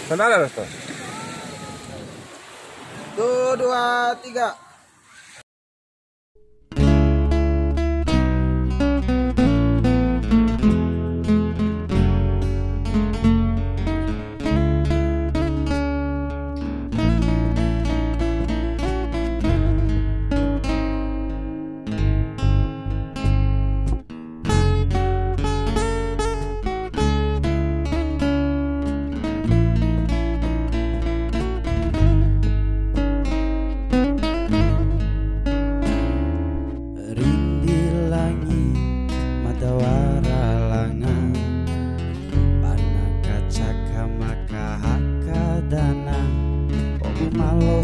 Benar Resto? 1, 2, 3.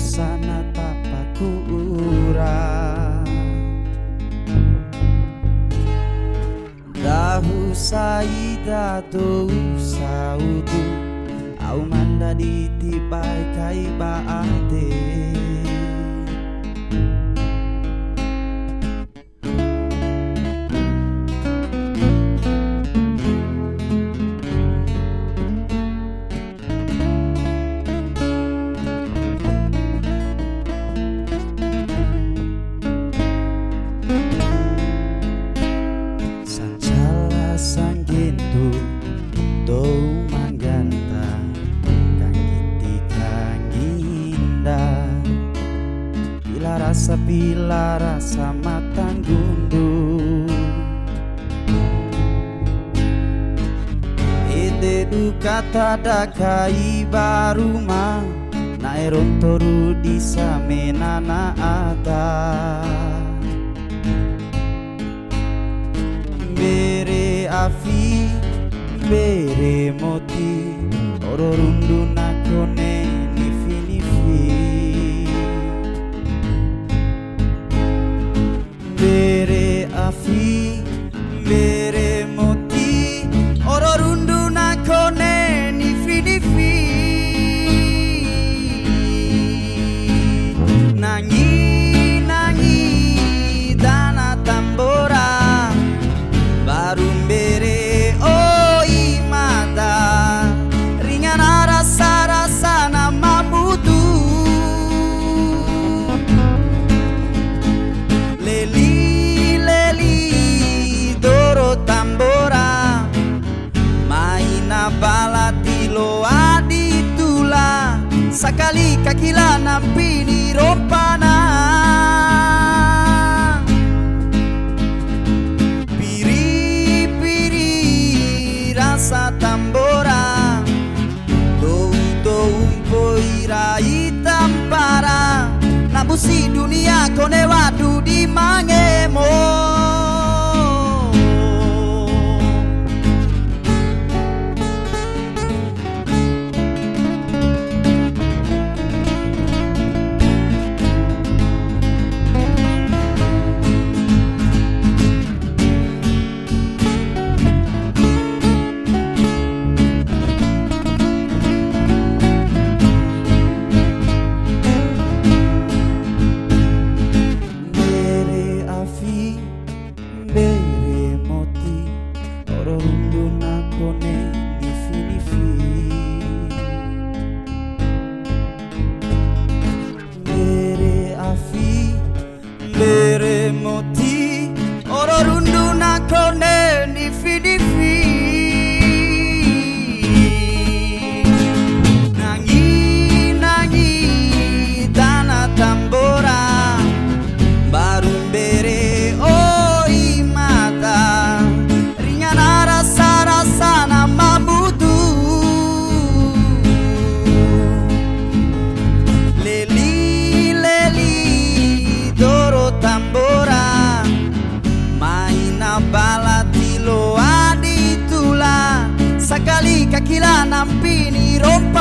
Sana tapaku ura dahu saida do saudu au manda ditipai kai baate sanggintu do mangganta kangiti kanginda pila rasa matang gundu ide duka tada kai baruma nairon toru di samenana ada bere afi bere moti oro rundu nakone nifi nifi bere afi bere moti oro rundu nakone nifi nifi nangi nangi dana tambora barumbere oi mata ringan rasa nama butu leli leli doro tambora maina balatilo aditula sakali kakila nampini rompana tambora dou poira itampara nabusi dunia kone wadu di mangemo bere moti oro rundu nakone nifi nifi bere afi bere moti oro rundu nakone nifi nifi nangi nangi dana tambora barumbere balatilo aditula sakali kakila nampini rompa